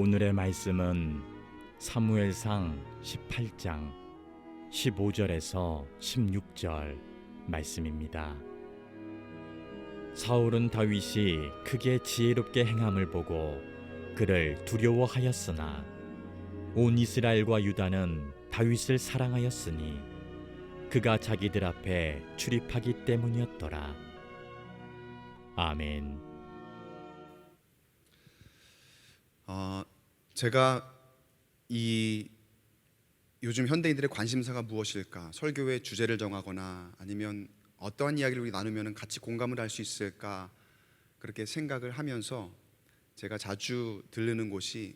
오늘의 말씀은 사무엘상 18장 15절에서 16절 말씀입니다. 사울은 다윗이 크게 지혜롭게 행함을 보고 그를 두려워하였으나 온 이스라엘과 유다는 다윗을 사랑하였으니 그가 자기들 앞에 출입하기 때문이었더라. 아멘. 제가 요즘 현대인들의 관심사가 무엇일까? 설교의 주제를 정하거나 아니면 어떠한 이야기를 우리 나누면 같이 공감을 할 수 있을까? 그렇게 생각을 하면서 제가 자주 들르는 곳이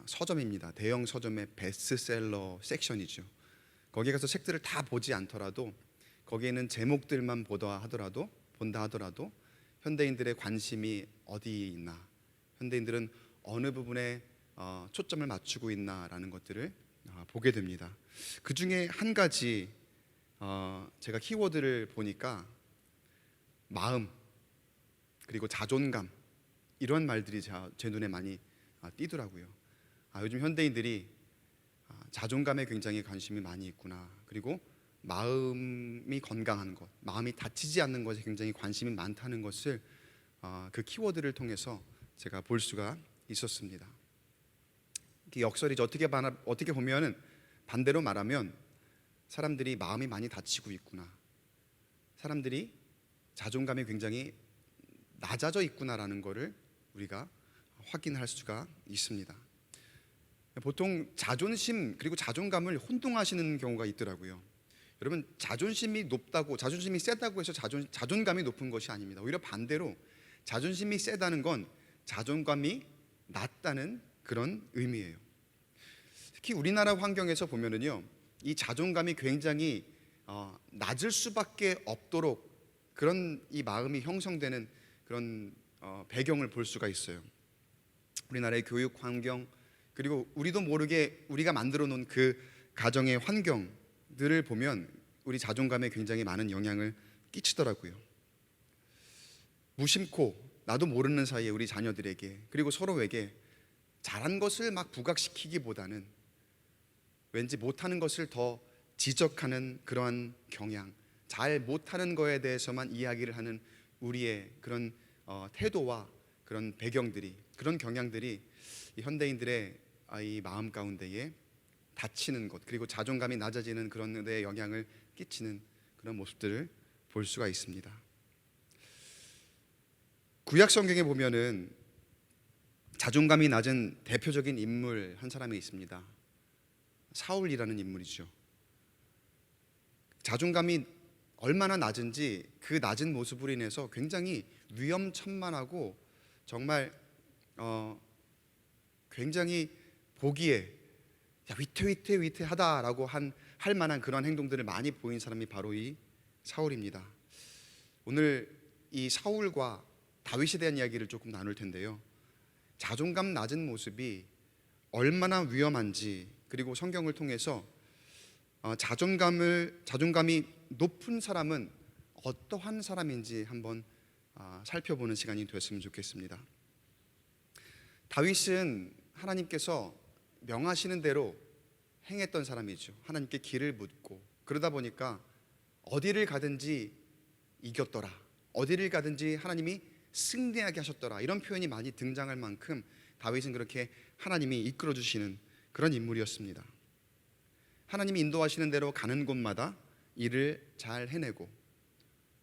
서점입니다. 대형 서점의 베스트셀러 섹션이죠. 거기에 가서 책들을 다 보지 않더라도 거기에는 제목들만 본다 하더라도 현대인들의 관심이 어디 있나, 현대인들은 어느 부분에 초점을 맞추고 있나라는 것들을 보게 됩니다. 그 중에 한 가지 제가 키워드를 보니까 마음 그리고 자존감, 이런 말들이 제 눈에 많이 띄더라고요. 요즘 현대인들이 자존감에 굉장히 관심이 많이 있구나. 그리고 마음이 건강한 것, 마음이 다치지 않는 것에 굉장히 관심이 많다는 것을 그 키워드를 통해서 제가 볼 수가 있었습니다. 역설이죠. 어떻게 보면은 반대로 말하면 사람들이 마음이 많이 다치고 있구나, 사람들이 자존감이 굉장히 낮아져 있구나라는 것을 우리가 확인할 수가 있습니다. 보통 자존심 그리고 자존감을 혼동하시는 경우가 있더라고요. 여러분, 자존심이 높다고, 자존심이 세다고 해서 자존감이 높은 것이 아닙니다. 오히려 반대로 자존심이 세다는 건 자존감이 낮다는 그런 의미예요. 특히 우리나라 환경에서 보면은요, 이 자존감이 굉장히 낮을 수밖에 없도록 그런 이 마음이 형성되는 그런 배경을 볼 수가 있어요. 우리나라의 교육 환경, 그리고 우리도 모르게 우리가 만들어 놓은 그 가정의 환경들을 보면 우리 자존감에 굉장히 많은 영향을 끼치더라고요. 무심코 나도 모르는 사이에 우리 자녀들에게, 그리고 서로에게 잘한 것을 막 부각시키기보다는 왠지 못하는 것을 더 지적하는 그러한 경향, 잘 못하는 거에 대해서만 이야기를 하는 우리의 그런 태도와 그런 배경들이, 그런 경향들이 이 현대인들의 이 마음 가운데에 다치는 것, 그리고 자존감이 낮아지는 그런 데 영향을 끼치는 그런 모습들을 볼 수가 있습니다. 구약 성경에 보면은 자존감이 낮은 대표적인 인물 한 사람이 있습니다. 사울이라는 인물이죠. 자존감이 얼마나 낮은지 그 낮은 모습으로 인해서 굉장히 위험천만하고 정말 굉장히 보기에 위태하다라고 할 만한 그런 행동들을 많이 보인 사람이 바로 이 사울입니다. 오늘 이 사울과 다윗에 대한 이야기를 조금 나눌 텐데요, 자존감 낮은 모습이 얼마나 위험한지, 그리고 성경을 통해서 자존감이 높은 사람은 어떠한 사람인지 한번 살펴보는 시간이 됐으면 좋겠습니다. 다윗은 하나님께서 명하시는 대로 행했던 사람이죠. 하나님께 길을 묻고, 그러다 보니까 어디를 가든지 이겼더라, 어디를 가든지 하나님이 승리하게 하셨더라, 이런 표현이 많이 등장할 만큼 다윗은 그렇게 하나님이 이끌어 주시는 그런 인물이었습니다. 하나님이 인도하시는 대로 가는 곳마다 일을 잘 해내고,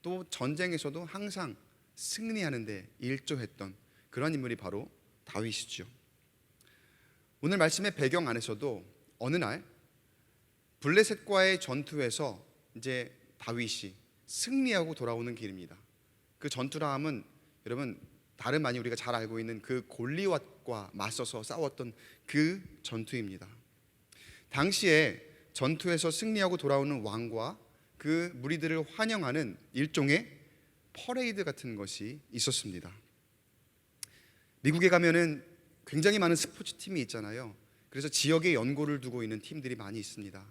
또 전쟁에서도 항상 승리하는 데 일조했던 그런 인물이 바로 다윗이죠. 오늘 말씀의 배경 안에서도 어느 날 블레셋과의 전투에서 이제 다윗이 승리하고 돌아오는 길입니다. 그 전투라 함은 여러분 다름 아닌 우리가 잘 알고 있는 그 골리앗과 맞서서 싸웠던 그 전투입니다. 당시에 전투에서 승리하고 돌아오는 왕과 그 무리들을 환영하는 일종의 퍼레이드 같은 것이 있었습니다. 미국에 가면은 굉장히 많은 스포츠 팀이 있잖아요. 그래서 지역에 연고를 두고 있는 팀들이 많이 있습니다.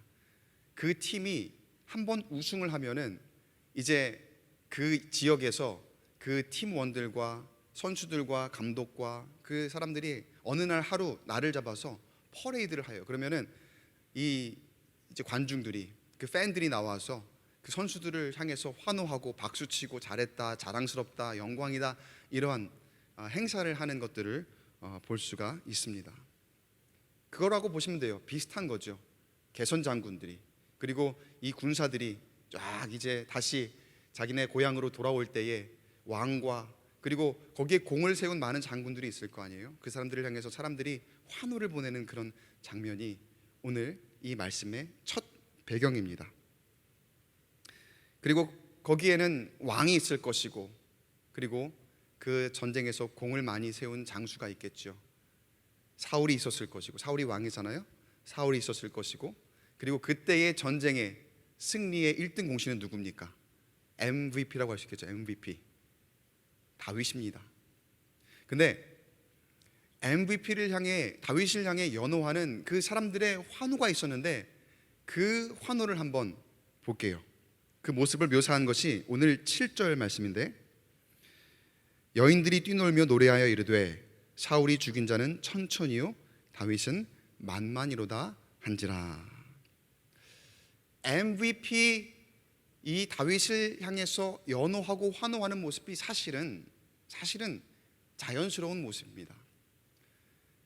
그 팀이 한번 우승을 하면은 이제 그 지역에서 그 팀원들과 선수들과 감독과 그 사람들이 어느 날 하루 날을 잡아서 퍼레이드를 해요. 그러면은 이 이제 관중들이, 그 팬들이 나와서 그 선수들을 향해서 환호하고 박수치고 잘했다, 자랑스럽다, 영광이다, 이러한 행사를 하는 것들을 볼 수가 있습니다. 그거라고 보시면 돼요. 비슷한 거죠. 개선 장군들이, 그리고 이 군사들이 쫙 이제 다시 자기네 고향으로 돌아올 때에 왕과, 그리고 거기에 공을 세운 많은 장군들이 있을 거 아니에요. 그 사람들을 향해서 사람들이 환호를 보내는 그런 장면이 오늘 이 말씀의 첫 배경입니다. 그리고 거기에는 왕이 있을 것이고, 그리고 그 전쟁에서 공을 많이 세운 장수가 있겠죠. 사울이 있었을 것이고, 사울이 왕이잖아요. 사울이 있었을 것이고, 그리고 그때의 전쟁의 승리의 1등 공신은 누굽니까? MVP라고 할 수 있겠죠. MVP 다윗입니다. 근데 MVP를 향해, 다윗을 향해 연호하는 그 사람들의 환호가 있었는데, 그 환호를 한번 볼게요. 그 모습을 묘사한 것이 오늘 7절 말씀인데, 여인들이 뛰놀며 노래하여 이르되 사울이 죽인 자는 천천히요 다윗은 만만이로다 한지라. MVP, 이 다윗을 향해서 연호하고 환호하는 모습이 사실은 자연스러운 모습입니다.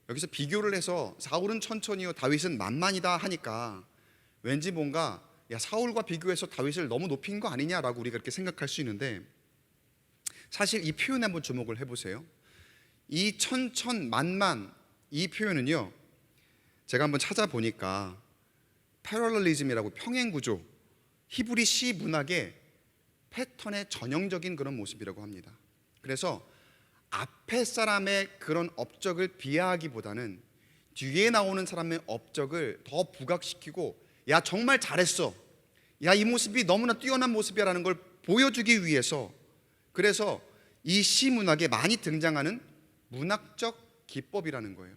여기서 비교를 해서 사울은 천천히요 다윗은 만만이다 하니까 왠지 뭔가 사울과 비교해서 다윗을 너무 높인 거 아니냐라고 우리가 그렇게 생각할 수 있는데, 사실 이 표현에 한번 주목을 해보세요. 이 천천만만, 이 표현은요, 제가 한번 찾아보니까 패럴럴리즘이라고, 평행구조, 히브리 시 문학의 패턴의 전형적인 그런 모습이라고 합니다. 그래서 앞에 사람의 그런 업적을 비하하기보다는 뒤에 나오는 사람의 업적을 더 부각시키고, 야 정말 잘했어, 야 이 모습이 너무나 뛰어난 모습이라는 걸 보여주기 위해서, 그래서 이 시 문학에 많이 등장하는 문학적 기법이라는 거예요.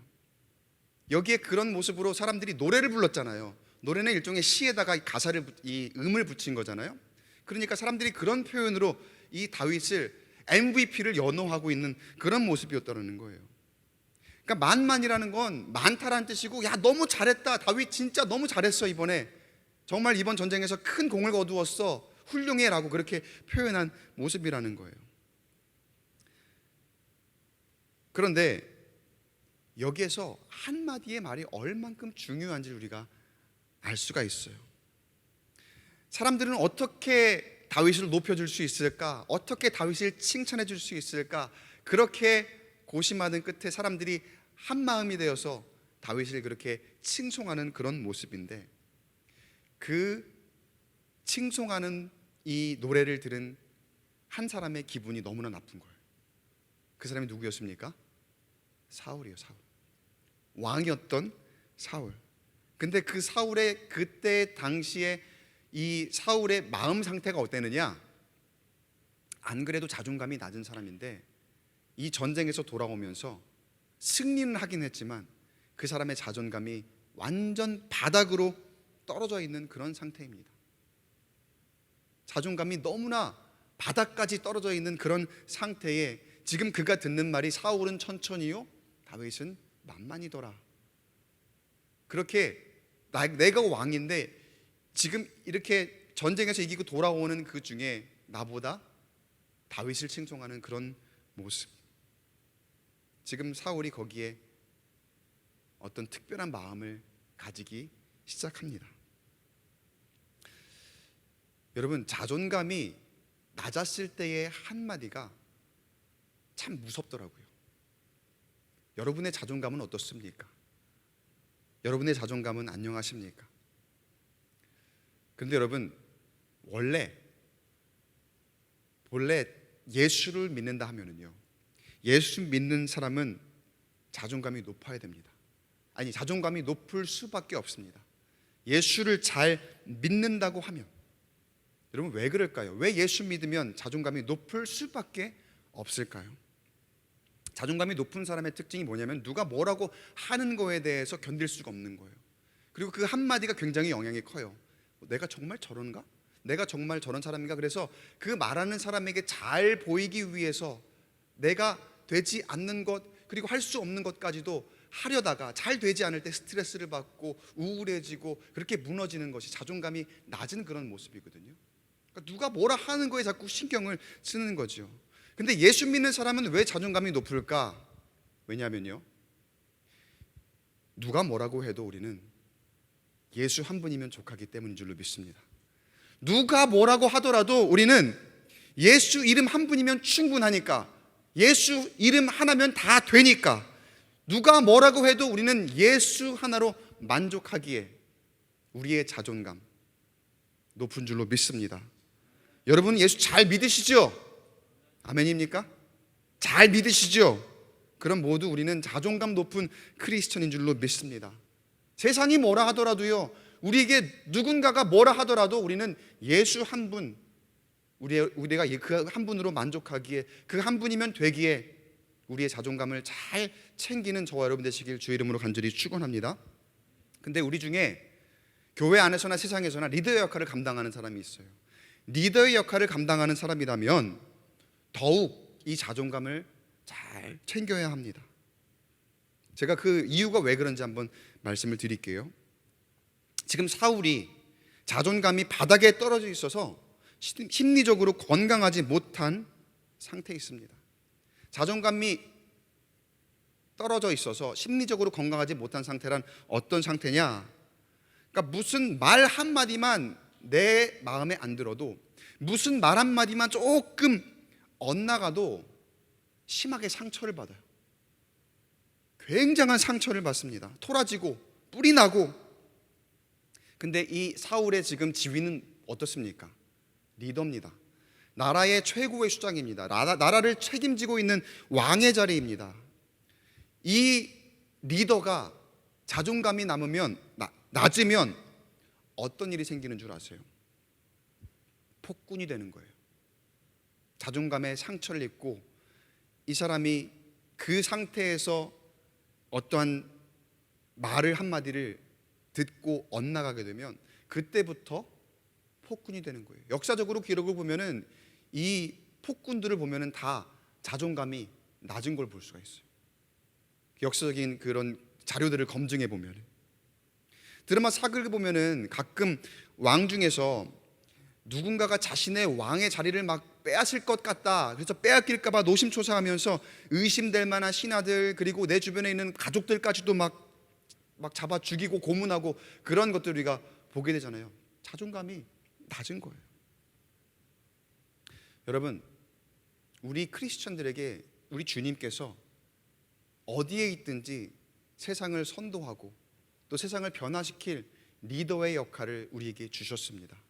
여기에 그런 모습으로 사람들이 노래를 불렀잖아요. 노래는 일종의 시에다가 가사를, 이 음을 붙인 거잖아요. 그러니까 사람들이 그런 표현으로 이 다윗을, MVP를 연호하고 있는 그런 모습이었다는 거예요. 그러니까 만만이라는 건 많다라는 뜻이고, 야 너무 잘했다, 다윗 진짜 너무 잘했어, 이번에 정말 이번 전쟁에서 큰 공을 거두었어, 훌륭해 라고 그렇게 표현한 모습이라는 거예요. 그런데 여기에서 한마디의 말이 얼만큼 중요한지 우리가 알 수가 있어요. 사람들은 어떻게 다윗을 높여줄 수 있을까, 어떻게 다윗을 칭찬해 줄 수 있을까, 그렇게 고심하는 끝에 사람들이 한 마음이 되어서 다윗을 그렇게 칭송하는 그런 모습인데, 그 칭송하는 이 노래를 들은 한 사람의 기분이 너무나 나쁜 거예요. 그 사람이 누구였습니까? 사울이요, 사울. 왕이었던 사울. 근데 그 사울의 그때 당시에 이 사울의 마음 상태가 어땠느냐? 안 그래도 자존감이 낮은 사람인데 이 전쟁에서 돌아오면서 승리는 하긴 했지만 그 사람의 자존감이 완전 바닥으로 떨어져 있는 그런 상태입니다. 자존감이 너무나 바닥까지 떨어져 있는 그런 상태에 지금 그가 듣는 말이 사울은 천천히요 다윗은 만만이더라. 그렇게 내가 왕인데 지금 이렇게 전쟁에서 이기고 돌아오는 그 중에 나보다 다윗을 칭송하는 그런 모습. 지금 사울이 거기에 어떤 특별한 마음을 가지기 시작합니다. 여러분, 자존감이 낮았을 때의 한마디가 참 무섭더라고요. 여러분의 자존감은 어떻습니까? 여러분의 자존감은 안녕하십니까? 그런데 여러분, 원래 예수를 믿는다 하면은요, 예수 믿는 사람은 자존감이 높아야 됩니다. 아니, 자존감이 높을 수밖에 없습니다. 예수를 잘 믿는다고 하면. 여러분, 왜 그럴까요? 왜 예수 믿으면 자존감이 높을 수밖에 없을까요? 자존감이 높은 사람의 특징이 뭐냐면 누가 뭐라고 하는 거에 대해서 견딜 수가 없는 거예요. 그리고 그 한마디가 굉장히 영향이 커요. 내가 정말 저런가? 내가 정말 저런 사람인가? 그래서 그 말하는 사람에게 잘 보이기 위해서 내가 되지 않는 것, 그리고 할 수 없는 것까지도 하려다가 잘 되지 않을 때 스트레스를 받고 우울해지고 그렇게 무너지는 것이 자존감이 낮은 그런 모습이거든요. 그러니까 누가 뭐라 하는 거에 자꾸 신경을 쓰는 거죠. 근데 예수 믿는 사람은 왜 자존감이 높을까? 왜냐하면요, 누가 뭐라고 해도 우리는 예수 한 분이면 족하기 때문인 줄로 믿습니다. 누가 뭐라고 하더라도 우리는 예수 이름 한 분이면 충분하니까, 예수 이름 하나면 다 되니까, 누가 뭐라고 해도 우리는 예수 하나로 만족하기에 우리의 자존감 높은 줄로 믿습니다. 여러분 예수 잘 믿으시죠? 아멘입니까? 잘 믿으시죠? 그럼 모두 우리는 자존감 높은 크리스천인 줄로 믿습니다. 세상이 뭐라 하더라도요, 우리에게 누군가가 뭐라 하더라도 우리는 예수 한 분, 우리가 그 한 분으로 만족하기에, 그 한 분이면 되기에 우리의 자존감을 잘 챙기는 저와 여러분 되시길 주의 이름으로 간절히 축원합니다. 근데 우리 중에 교회 안에서나 세상에서나 리더의 역할을 감당하는 사람이 있어요. 리더의 역할을 감당하는 사람이라면 더욱 이 자존감을 잘 챙겨야 합니다. 제가 그 이유가 왜 그런지 한번 말씀을 드릴게요. 지금 사울이 자존감이 바닥에 떨어져 있어서 심리적으로 건강하지 못한 상태에 있습니다. 자존감이 떨어져 있어서 심리적으로 건강하지 못한 상태란 어떤 상태냐? 그러니까 무슨 말 한마디만 내 마음에 안 들어도, 무슨 말 한마디만 조금 엇나가도 심하게 상처를 받아요. 굉장한 상처를 받습니다. 토라지고 뿔이 나고. 근데 이 사울의 지금 지위는 어떻습니까? 리더입니다. 나라의 최고의 수장입니다. 나라를 책임지고 있는 왕의 자리입니다. 이 리더가 자존감이 낮으면 어떤 일이 생기는 줄 아세요? 폭군이 되는 거예요. 자존감에 상처를 입고 이 사람이 그 상태에서 어떠한 말을 한마디를 듣고 엇나가게 되면 그때부터 폭군이 되는 거예요. 역사적으로 기록을 보면은 이 폭군들을 보면은 다 자존감이 낮은 걸 볼 수가 있어요. 역사적인 그런 자료들을 검증해 보면, 드라마 사극을 보면은 가끔 왕 중에서 누군가가 자신의 왕의 자리를 막 빼앗을 것 같다, 그래서 빼앗길까 봐 노심초사하면서 의심될 만한 신하들, 그리고 내 주변에 있는 가족들까지도 막 잡아 죽이고 고문하고 그런 것들을 우리가 보게 되잖아요. 자존감이 낮은 거예요. 여러분, 우리 크리스천들에게 우리 주님께서 어디에 있든지 세상을 선도하고 또 세상을 변화시킬 리더의 역할을 우리에게 주셨습니다.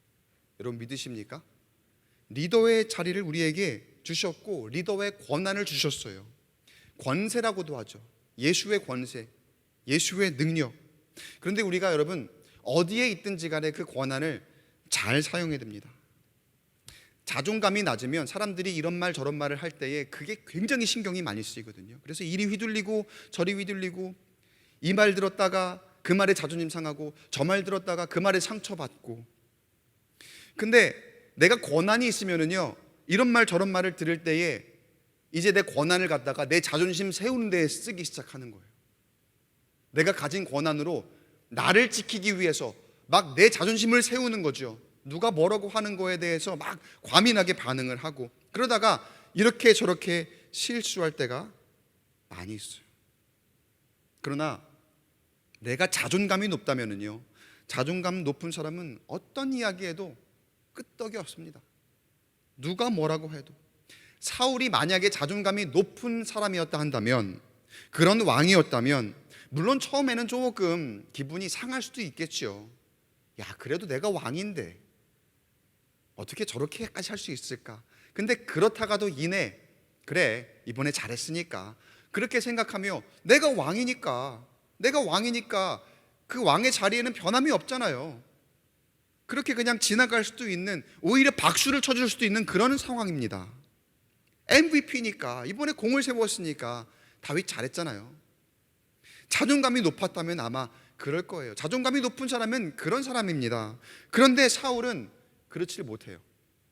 여러분 믿으십니까? 리더의 자리를 우리에게 주셨고 리더의 권한을 주셨어요. 권세라고도 하죠. 예수의 권세, 예수의 능력. 그런데 우리가 여러분 어디에 있든지 간에 그 권한을 잘 사용해야 됩니다. 자존감이 낮으면 사람들이 이런 말 저런 말을 할 때에 그게 굉장히 신경이 많이 쓰이거든요. 그래서 이리 휘둘리고 저리 휘둘리고, 이 말 들었다가 그 말에 자존심 상하고, 저 말 들었다가 그 말에 상처받고. 근데 내가 권한이 있으면은요, 이런 말 저런 말을 들을 때에 이제 내 권한을 갖다가 내 자존심 세우는 데에 쓰기 시작하는 거예요. 내가 가진 권한으로 나를 지키기 위해서 막 내 자존심을 세우는 거죠. 누가 뭐라고 하는 거에 대해서 막 과민하게 반응을 하고, 그러다가 이렇게 저렇게 실수할 때가 많이 있어요. 그러나 내가 자존감이 높다면은요, 자존감 높은 사람은 어떤 이야기에도 끄떡이 없습니다. 누가 뭐라고 해도. 사울이 만약에 자존감이 높은 사람이었다 한다면, 그런 왕이었다면 물론 처음에는 조금 기분이 상할 수도 있겠죠. 야, 그래도 내가 왕인데 어떻게 저렇게까지 할 수 있을까? 근데 그렇다가도 그래 이번에 잘했으니까 그렇게 생각하며, 내가 왕이니까 그 왕의 자리에는 변함이 없잖아요. 그렇게 그냥 지나갈 수도 있는, 오히려 박수를 쳐줄 수도 있는 그런 상황입니다. MVP니까, 이번에 공을 세웠으니까 다윗 잘했잖아요. 자존감이 높았다면 아마 그럴 거예요. 자존감이 높은 사람은 그런 사람입니다. 그런데 사울은 그렇지 못해요.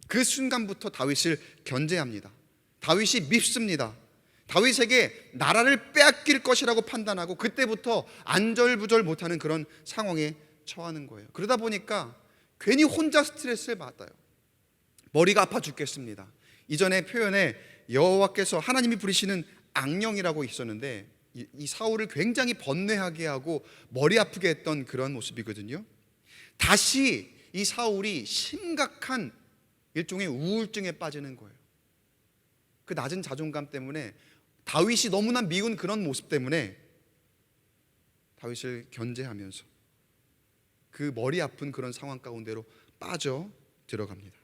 그 순간부터 다윗을 견제합니다. 다윗이 밉습니다. 다윗에게 나라를 빼앗길 것이라고 판단하고 그때부터 안절부절 못하는 그런 상황에 처하는 거예요. 그러다 보니까 괜히 혼자 스트레스를 받아요. 머리가 아파 죽겠습니다. 이전에 표현에 여호와께서 하나님이 부리시는 악령이라고 있었는데 이 사울을 굉장히 번뇌하게 하고 머리 아프게 했던 그런 모습이거든요. 다시 이 사울이 심각한 일종의 우울증에 빠지는 거예요. 그 낮은 자존감 때문에, 다윗이 너무나 미운 그런 모습 때문에 다윗을 견제하면서 그 머리 아픈 그런 상황 가운데로 빠져 들어갑니다.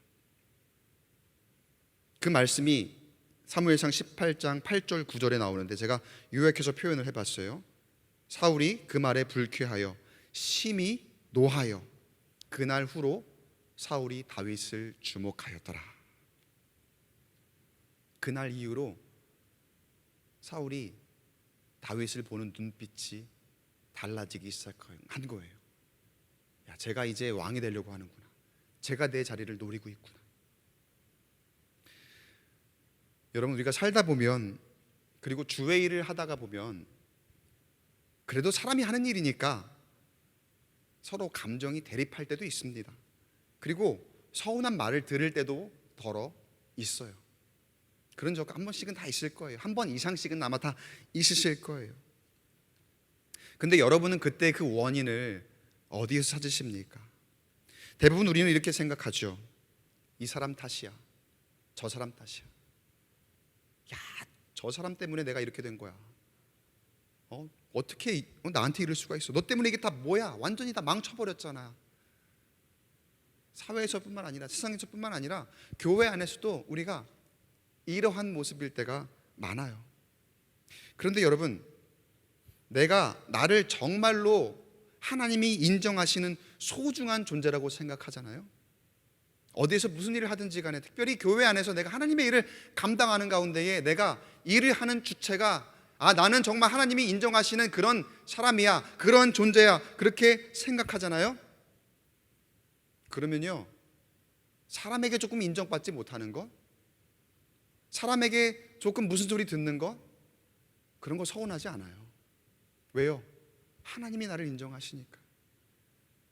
그 말씀이 사무엘상 18장 8절 9절에 나오는데 제가 요약해서 표현을 해봤어요. 사울이 그 말에 불쾌하여 심히 노하여 그날 후로 사울이 다윗을 주목하였더라. 그날 이후로 사울이 다윗을 보는 눈빛이 달라지기 시작한 거예요. 야, 제가 이제 왕이 되려고 하는구나. 제가 내 자리를 노리고 있구나. 여러분, 우리가 살다 보면, 그리고 주의 일을 하다가 보면 그래도 사람이 하는 일이니까 서로 감정이 대립할 때도 있습니다. 그리고 서운한 말을 들을 때도 덜어 있어요. 그런 적 한 번씩은 다 있을 거예요. 한 번 이상씩은 아마 다 있으실 거예요. 근데 여러분은 그때 그 원인을 어디에서 찾으십니까? 대부분 우리는 이렇게 생각하죠. 이 사람 탓이야. 저 사람 탓이야. 야, 저 사람 때문에 내가 이렇게 된 거야. 어떻게 나한테 이럴 수가 있어? 너 때문에 이게 다 뭐야? 완전히 다 망쳐버렸잖아. 사회에서뿐만 아니라 세상에서뿐만 아니라 교회 안에서도 우리가 이러한 모습일 때가 많아요. 그런데 여러분, 내가 나를 정말로 하나님이 인정하시는 소중한 존재라고 생각하잖아요. 어디에서 무슨 일을 하든지 간에, 특별히 교회 안에서 내가 하나님의 일을 감당하는 가운데에 내가 일을 하는 주체가, 나는 정말 하나님이 인정하시는 그런 사람이야, 그런 존재야, 그렇게 생각하잖아요. 그러면요, 사람에게 조금 인정받지 못하는 것, 사람에게 조금 무슨 소리 듣는 것, 그런 거 서운하지 않아요. 왜요? 하나님이 나를 인정하시니까,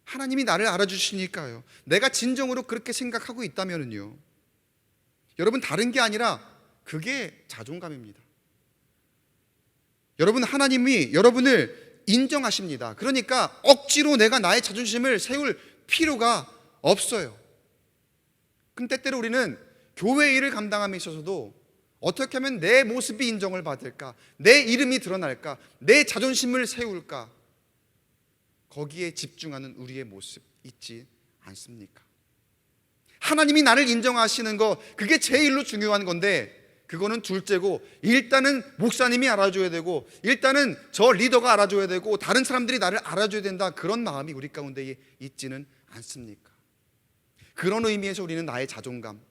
하나님이 나를 알아주시니까요. 내가 진정으로 그렇게 생각하고 있다면요, 여러분, 다른 게 아니라 그게 자존감입니다. 여러분, 하나님이 여러분을 인정하십니다. 그러니까 억지로 내가 나의 자존심을 세울 필요가 없어요. 근데 때때로 우리는 교회 일을 감당함에 있어서도 어떻게 하면 내 모습이 인정을 받을까, 내 이름이 드러날까, 내 자존심을 세울까, 거기에 집중하는 우리의 모습 있지 않습니까? 하나님이 나를 인정하시는 거, 그게 제일로 중요한 건데, 그거는 둘째고, 일단은 목사님이 알아줘야 되고, 일단은 저 리더가 알아줘야 되고, 다른 사람들이 나를 알아줘야 된다, 그런 마음이 우리 가운데 있지는 않습니까? 그런 의미에서 우리는 나의 자존감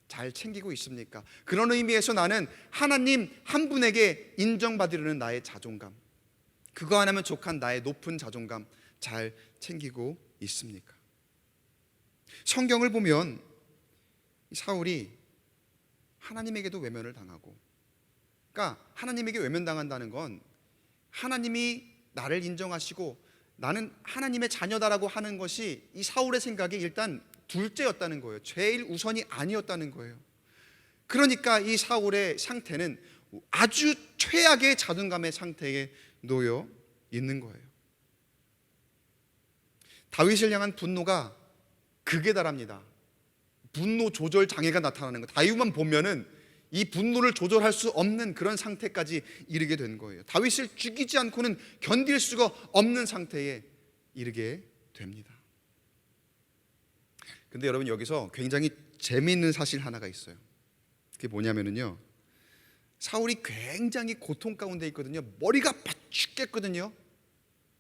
잘 챙기고 있습니까? 그런 의미에서 나는 하나님 한 분에게 인정받으려는 나의 자존감, 그거 하나면 족한 나의 높은 자존감 잘 챙기고 있습니까? 성경을 보면 사울이 하나님에게도 외면을 당하고, 그러니까 하나님에게 외면당한다는 건 하나님이 나를 인정하시고 나는 하나님의 자녀다라고 하는 것이 이 사울의 생각에 일단 둘째였다는 거예요. 제일 우선이 아니었다는 거예요. 그러니까 이 사울의 상태는 아주 최악의 자존감의 상태에 놓여 있는 거예요. 다윗을 향한 분노가 극에 달합니다. 분노 조절 장애가 나타나는 거. 다윗만 보면은 이 분노를 조절할 수 없는 그런 상태까지 이르게 된 거예요. 다윗을 죽이지 않고는 견딜 수가 없는 상태에 이르게 됩니다. 근데 여러분, 여기서 굉장히 재미있는 사실 하나가 있어요. 그게 뭐냐면요, 사울이 굉장히 고통 가운데 있거든요. 머리가 아파 죽겠거든요.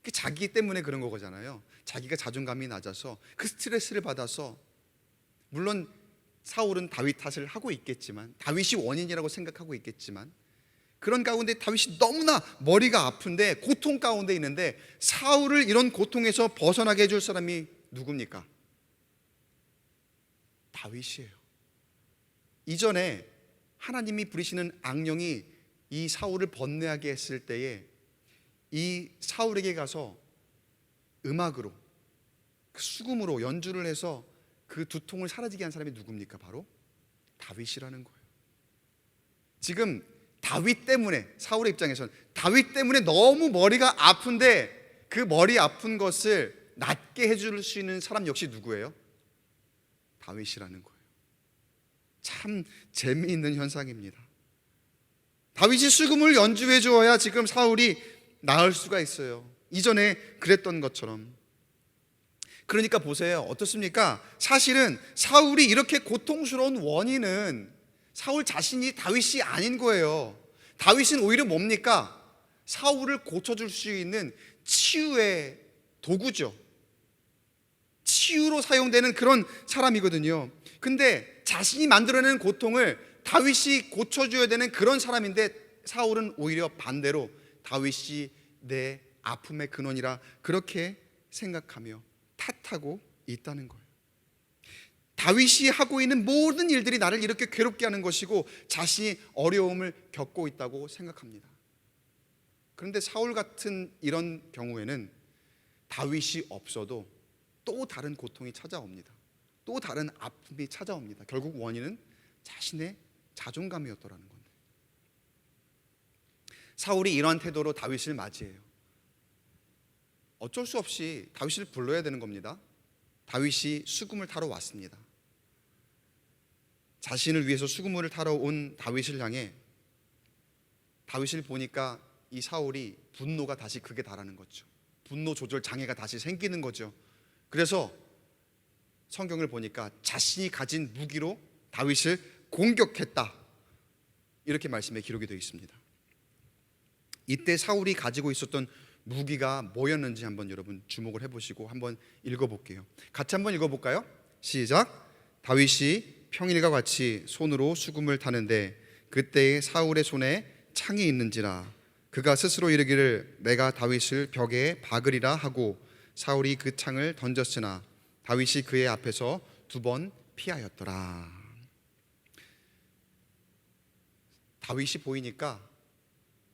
그게 자기 때문에 그런 거잖아요. 자기가 자존감이 낮아서 그 스트레스를 받아서, 물론 사울은 다윗 탓을 하고 있겠지만, 다윗이 원인이라고 생각하고 있겠지만, 그런 가운데 다윗이 너무나 머리가 아픈데 고통 가운데 있는데, 사울을 이런 고통에서 벗어나게 해줄 사람이 누굽니까? 다윗이에요. 이전에 하나님이 부리시는 악령이 이 사울을 번뇌하게 했을 때에 이 사울에게 가서 음악으로, 그 수금으로 연주를 해서 그 두통을 사라지게 한 사람이 누굽니까? 바로 다윗이라는 거예요. 지금 다윗 때문에, 사울의 입장에서는 다윗 때문에 너무 머리가 아픈데 그 머리 아픈 것을 낫게 해줄 수 있는 사람 역시 누구예요? 다윗이라는 거예요. 참 재미있는 현상입니다. 다윗이 수금을 연주해 주어야 지금 사울이 나을 수가 있어요. 이전에 그랬던 것처럼. 그러니까 보세요. 어떻습니까? 사실은 사울이 이렇게 고통스러운 원인은 사울 자신이 다윗이 아닌 거예요. 다윗은 오히려 뭡니까? 사울을 고쳐줄 수 있는 치유의 도구죠. 치유로 사용되는 그런 사람이거든요. 근데 자신이 만들어낸 고통을 다윗이 고쳐줘야 되는 그런 사람인데 사울은 오히려 반대로 다윗이 내 아픔의 근원이라 그렇게 생각하며 탓하고 있다는 거예요. 다윗이 하고 있는 모든 일들이 나를 이렇게 괴롭게 하는 것이고 자신이 어려움을 겪고 있다고 생각합니다. 그런데 사울 같은 이런 경우에는 다윗이 없어도 또 다른 고통이 찾아옵니다. 또 다른 아픔이 찾아옵니다. 결국 원인은 자신의 자존감이었더라는 건데, 사울이 이러한 태도로 다윗을 맞이해요. 어쩔 수 없이 다윗을 불러야 되는 겁니다. 다윗이 수금을 타러 왔습니다. 자신을 위해서 수금을 타러 온 다윗을 향해 다윗을 보니까 이 사울이 분노가 다시 극에 달하는 거죠. 분노 조절 장애가 다시 생기는 거죠. 그래서 성경을 보니까 자신이 가진 무기로 다윗을 공격했다, 이렇게 말씀에 기록이 되어 있습니다. 이때 사울이 가지고 있었던 무기가 뭐였는지 한번 여러분 주목을 해보시고 한번 읽어볼게요. 같이 한번 읽어볼까요? 시작. 다윗이 평일과 같이 손으로 수금을 타는데 그때에 사울의 손에 창이 있는지라 그가 스스로 이르기를 내가 다윗을 벽에 박으리라 하고 사울이 그 창을 던졌으나 다윗이 그의 앞에서 2번 피하였더라. 다윗이 보이니까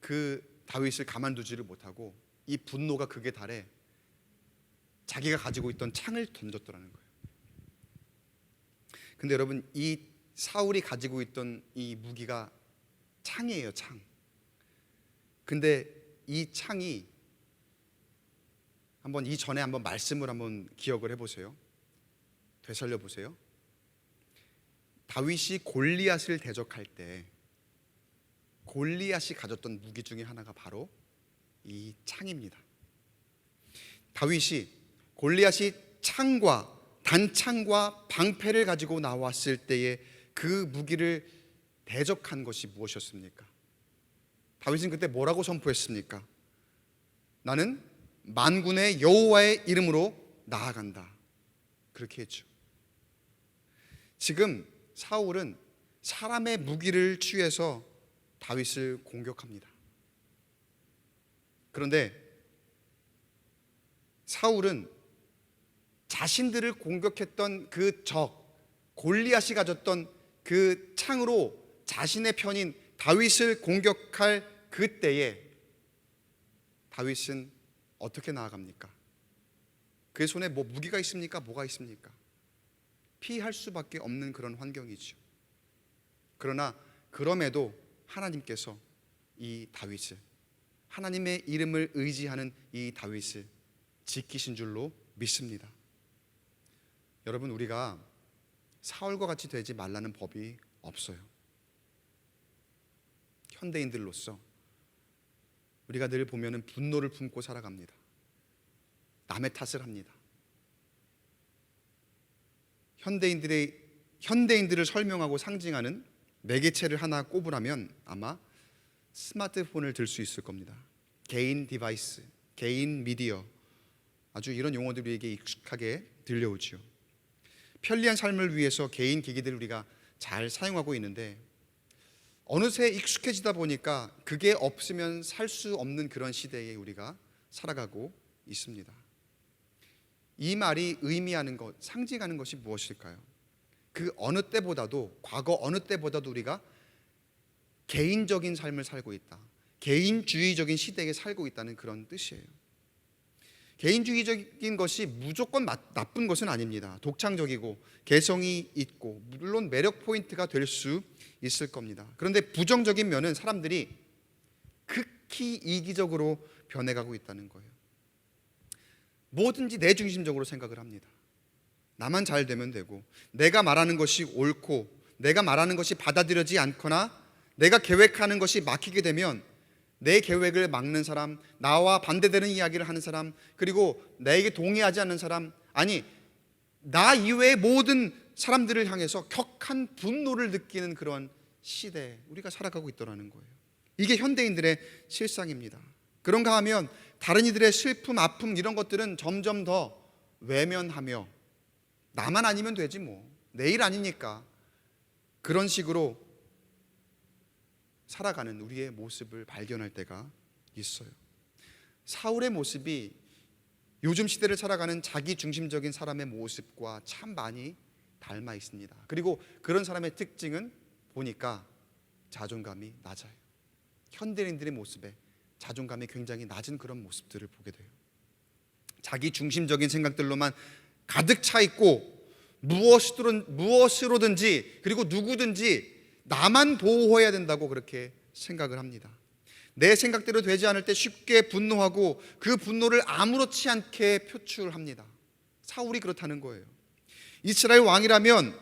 그 다윗을 가만두지를 못하고 이 분노가 극에 달해 자기가 가지고 있던 창을 던졌더라는 거예요. 근데 여러분, 이 사울이 가지고 있던 이 무기가 창이에요, 창. 근데 이 창이 한번 이전에 한번 말씀을 한번 기억을 해보세요. 되살려 보세요. 다윗이 골리앗을 대적할 때 골리앗이 가졌던 무기 중에 하나가 바로 이 창입니다. 다윗이 골리앗이 창과 단창과 방패를 가지고 나왔을 때에 그 무기를 대적한 것이 무엇이었습니까? 다윗은 그때 뭐라고 선포했습니까? 나는 만군의 여호와의 이름으로 나아간다, 그렇게 했죠. 지금 사울은 사람의 무기를 취해서 다윗을 공격합니다. 그런데 사울은 자신들을 공격했던 그 적 골리앗이 가졌던 그 창으로 자신의 편인 다윗을 공격할 그때에 다윗은 어떻게 나아갑니까? 그의 손에 뭐 무기가 있습니까? 뭐가 있습니까? 피할 수밖에 없는 그런 환경이죠. 그러나 그럼에도 하나님께서 이 다윗을, 하나님의 이름을 의지하는 이 다윗을 지키신 줄로 믿습니다. 여러분, 우리가 사울과 같이 되지 말라는 법이 없어요. 현대인들로서 우리가 늘 보면은 분노를 품고 살아갑니다. 남의 탓을 합니다. 현대인들을 설명하고 상징하는 매개체를 하나 꼽으라면 아마 스마트폰을 들 수 있을 겁니다. 개인 디바이스, 개인 미디어, 아주 이런 용어들이 우리에게 익숙하게 들려오죠. 편리한 삶을 위해서 개인 기기들을 우리가 잘 사용하고 있는데 어느새 익숙해지다 보니까 그게 없으면 살 수 없는 그런 시대에 우리가 살아가고 있습니다. 이 말이 의미하는 것, 상징하는 것이 무엇일까요? 그 어느 때보다도, 과거 어느 때보다도 우리가 개인적인 삶을 살고 있다, 개인주의적인 시대에 살고 있다는 그런 뜻이에요. 개인주의적인 것이 무조건 나쁜 것은 아닙니다. 독창적이고 개성이 있고 물론 매력 포인트가 될 수 있을 겁니다. 그런데 부정적인 면은 사람들이 극히 이기적으로 변해가고 있다는 거예요. 뭐든지 내 중심적으로 생각을 합니다. 나만 잘 되면 되고, 내가 말하는 것이 옳고 내가 말하는 것이 받아들여지지 않거나 내가 계획하는 것이 막히게 되면 내 계획을 막는 사람, 나와 반대되는 이야기를 하는 사람, 그리고 나에게 동의하지 않는 사람, 아니 나 이외의 모든 사람들을 향해서 격한 분노를 느끼는 그런 시대에 우리가 살아가고 있더라는 거예요. 이게 현대인들의 실상입니다. 그런가 하면 다른 이들의 슬픔, 아픔 이런 것들은 점점 더 외면하며 나만 아니면 되지 뭐, 내 일 아니니까, 그런 식으로 살아가는 우리의 모습을 발견할 때가 있어요. 사울의 모습이 요즘 시대를 살아가는 자기 중심적인 사람의 모습과 참 많이 닮아 있습니다. 그리고 그런 사람의 특징은 보니까 자존감이 낮아요. 현대인들의 모습에 자존감이 굉장히 낮은 그런 모습들을 보게 돼요. 자기 중심적인 생각들로만 가득 차 있고 무엇으로든지 그리고 누구든지 나만 보호해야 된다고 그렇게 생각을 합니다. 내 생각대로 되지 않을 때 쉽게 분노하고 그 분노를 아무렇지 않게 표출합니다. 사울이 그렇다는 거예요. 이스라엘 왕이라면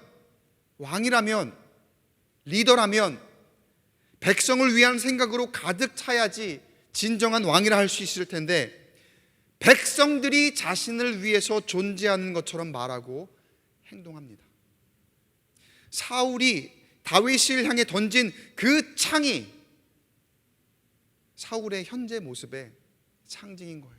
리더라면 백성을 위한 생각으로 가득 차야지 진정한 왕이라 할 수 있을 텐데, 백성들이 자신을 위해서 존재하는 것처럼 말하고 행동합니다. 사울이 다윗을 향해 던진 그 창이 사울의 현재 모습의 상징인 거예요.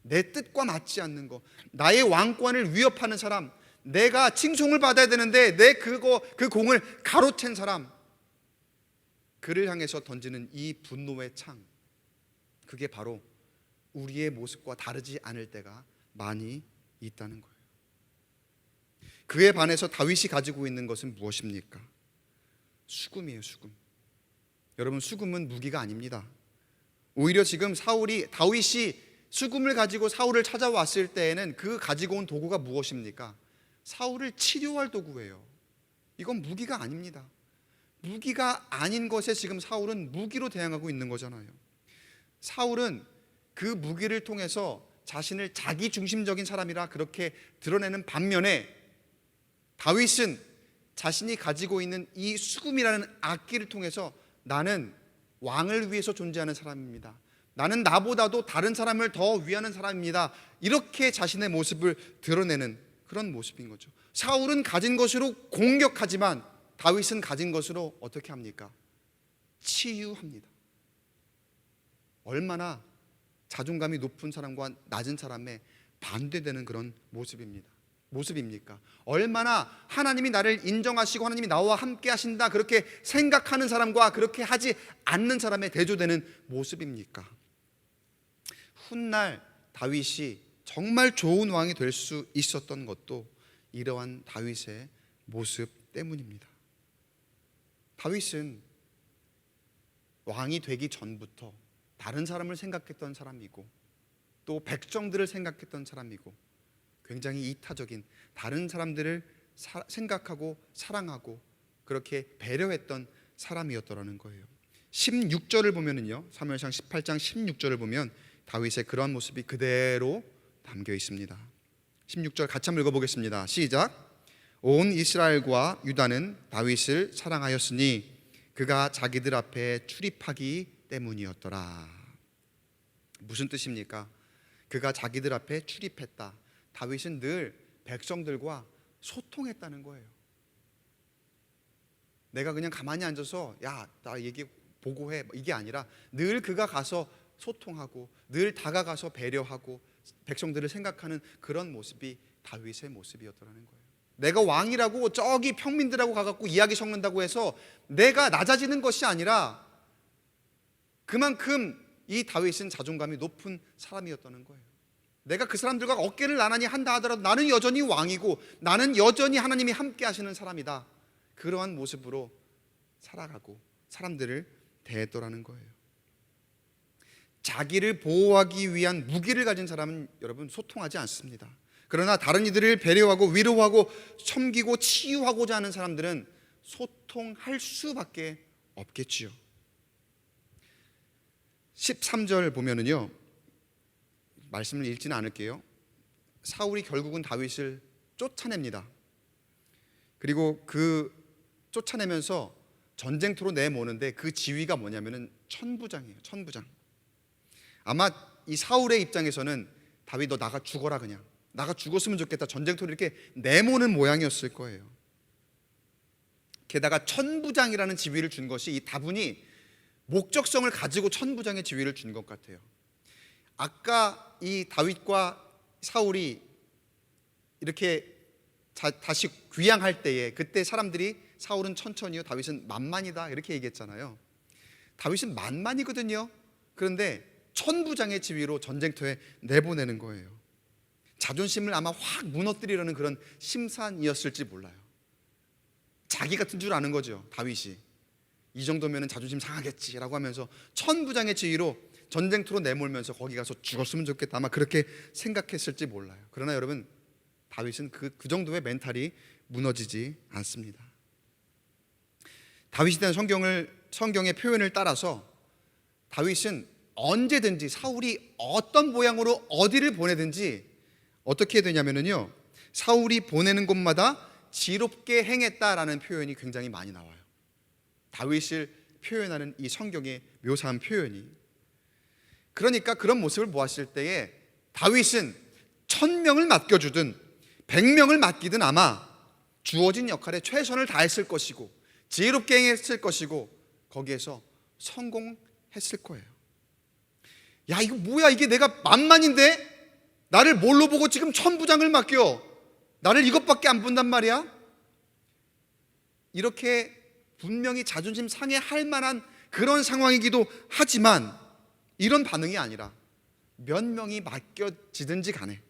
내 뜻과 맞지 않는 거, 나의 왕권을 위협하는 사람, 내가 칭송을 받아야 되는데 그 공을 가로챈 사람, 그를 향해서 던지는 이 분노의 창, 그게 바로 우리의 모습과 다르지 않을 때가 많이 있다는 거예요. 그에 반해서 다윗이 가지고 있는 것은 무엇입니까? 수금이에요, 수금. 여러분, 수금은 무기가 아닙니다. 오히려 지금 다윗이 수금을 가지고 사울을 찾아왔을 때에는 그 가지고 온 도구가 무엇입니까? 사울을 치료할 도구예요. 이건 무기가 아닙니다. 무기가 아닌 것에 지금 사울은 무기로 대항하고 있는 거잖아요. 사울은 그 무기를 통해서 자신을 자기 중심적인 사람이라 그렇게 드러내는 반면에, 다윗은 자신이 가지고 있는 이 수금이라는 악기를 통해서 나는 왕을 위해서 존재하는 사람입니다, 나는 나보다도 다른 사람을 더 위하는 사람입니다, 이렇게 자신의 모습을 드러내는 그런 모습인 거죠. 사울은 가진 것으로 공격하지만 다윗은 가진 것으로 어떻게 합니까? 치유합니다. 얼마나 자존감이 높은 사람과 낮은 사람의 반대되는 그런 모습입니까? 얼마나 하나님이 나를 인정하시고 하나님이 나와 함께 하신다 그렇게 생각하는 사람과 그렇게 하지 않는 사람의 대조되는 모습입니까? 훗날 다윗이 정말 좋은 왕이 될 수 있었던 것도 이러한 다윗의 모습 때문입니다. 다윗은 왕이 되기 전부터 다른 사람을 생각했던 사람이고 또 백성들을 생각했던 사람이고 굉장히 이타적인, 다른 사람들을 생각하고 사랑하고 그렇게 배려했던 사람이었더라는 거예요. 16절을 보면은요, 사무엘상 18장 16절을 보면 다윗의 그러한 모습이 그대로 담겨 있습니다. 16절 같이 한번 읽어보겠습니다. 시작. 온 이스라엘과 유다는 다윗을 사랑하였으니 그가 자기들 앞에 출입하기 때문이었더라. 무슨 뜻입니까? 그가 자기들 앞에 출입했다. 다윗은 늘 백성들과 소통했다는 거예요. 내가 그냥 가만히 앉아서 나 얘기 보고해, 이게 아니라 늘 그가 가서 소통하고 늘 다가가서 배려하고 백성들을 생각하는 그런 모습이 다윗의 모습이었더라는 거예요. 내가 왕이라고 저기 평민들하고 가갖고 이야기 섞는다고 해서 내가 낮아지는 것이 아니라 그만큼 이 다윗은 자존감이 높은 사람이었다는 거예요. 내가 그 사람들과 어깨를 나란히 한다 하더라도 나는 여전히 왕이고 나는 여전히 하나님이 함께 하시는 사람이다. 그러한 모습으로 살아가고 사람들을 대했더라는 거예요. 자기를 보호하기 위한 무기를 가진 사람은 여러분 소통하지 않습니다. 그러나 다른 이들을 배려하고 위로하고 섬기고 치유하고자 하는 사람들은 소통할 수밖에 없겠지요. 13절 보면은요, 말씀을 읽지는 않을게요. 사울이 결국은 다윗을 쫓아냅니다. 그리고 그 쫓아내면서 전쟁터로 내모는데 그 지위가 뭐냐면은 천부장이에요. 천부장. 아마 이 사울의 입장에서는 다윗 너 나가 죽어라, 그냥 나가 죽었으면 좋겠다, 전쟁터로 이렇게 내모는 모양이었을 거예요. 게다가 천부장이라는 지위를 준 것이 이 다분히 목적성을 가지고 천부장의 지위를 준 것 같아요. 아까 이 다윗과 사울이 이렇게 다시 귀양할 때에 그때 사람들이 사울은 천천히요, 다윗은 만만이다 이렇게 얘기했잖아요. 다윗은 만만이거든요. 그런데 천부장의 지위로 전쟁터에 내보내는 거예요. 자존심을 아마 확 무너뜨리려는 그런 심산이었을지 몰라요. 자기 같은 줄 아는 거죠. 다윗이 이 정도면 자존심 상하겠지라고 하면서 천부장의 지위로 전쟁터로 내몰면서 거기 가서 죽었으면 좋겠다, 아마 그렇게 생각했을지 몰라요. 그러나 여러분, 다윗은 그 정도의 멘탈이 무너지지 않습니다. 다윗에 대한 성경의 표현을 따라서 다윗은 언제든지 사울이 어떤 모양으로 어디를 보내든지 어떻게 되냐면요, 사울이 보내는 곳마다 지롭게 행했다라는 표현이 굉장히 많이 나와요. 다윗을 표현하는 이 성경의 묘사한 표현이. 그러니까 그런 모습을 보았을 때에 다윗은 1000명을 맡겨주든 100명을 맡기든 아마 주어진 역할에 최선을 다했을 것이고 지혜롭게 행했을 것이고 거기에서 성공했을 거예요. 야, 이거 뭐야, 이게 내가 만만인데 나를 뭘로 보고 지금 천부장을 맡겨, 나를 이것밖에 안 본단 말이야? 이렇게 분명히 자존심 상해할 만한 그런 상황이기도 하지만 이런 반응이 아니라 몇 명이 맡겨지든지 간에,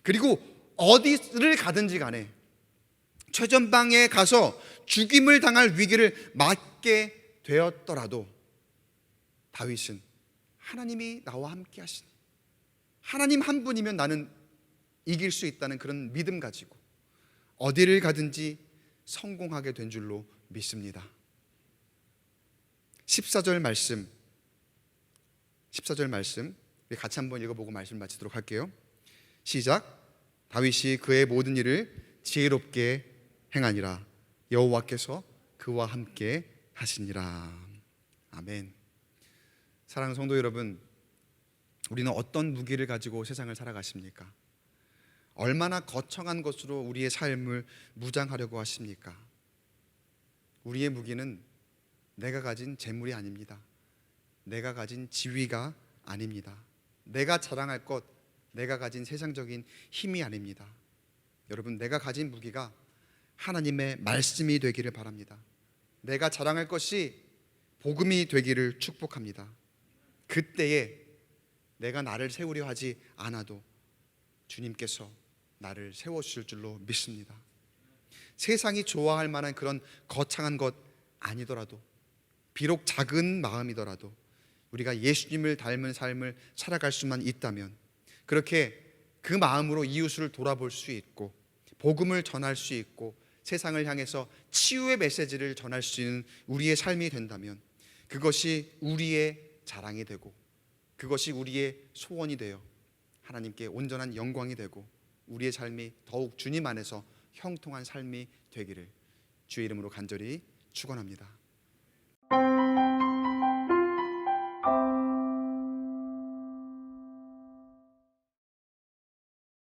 그리고 어디를 가든지 간에 최전방에 가서 죽임을 당할 위기를 맞게 되었더라도 다윗은 하나님이 나와 함께 하시니, 하나님 한 분이면 나는 이길 수 있다는 그런 믿음 가지고 어디를 가든지 성공하게 된 줄로 믿습니다. 14절 말씀 우리 같이 한번 읽어보고 말씀 마치도록 할게요. 시작. 다윗이 그의 모든 일을 지혜롭게 행하니라, 여호와께서 그와 함께 하시니라. 아멘. 사랑하는 성도 여러분, 우리는 어떤 무기를 가지고 세상을 살아가십니까? 얼마나 거창한 것으로 우리의 삶을 무장하려고 하십니까? 우리의 무기는 내가 가진 재물이 아닙니다. 내가 가진 지위가 아닙니다. 내가 자랑할 것, 내가 가진 세상적인 힘이 아닙니다. 여러분, 내가 가진 무기가 하나님의 말씀이 되기를 바랍니다. 내가 자랑할 것이 복음이 되기를 축복합니다. 그때에 내가 나를 세우려 하지 않아도 주님께서 나를 세워주실 줄로 믿습니다. 세상이 좋아할 만한 그런 거창한 것 아니더라도, 비록 작은 마음이더라도 우리가 예수님을 닮은 삶을 살아갈 수만 있다면 그렇게 그 마음으로 이웃을 돌아볼 수 있고 복음을 전할 수 있고 세상을 향해서 치유의 메시지를 전할 수 있는 우리의 삶이 된다면 그것이 우리의 자랑이 되고 그것이 우리의 소원이 되어 하나님께 온전한 영광이 되고 우리의 삶이 더욱 주님 안에서 형통한 삶이 되기를 주의 이름으로 간절히 축원합니다.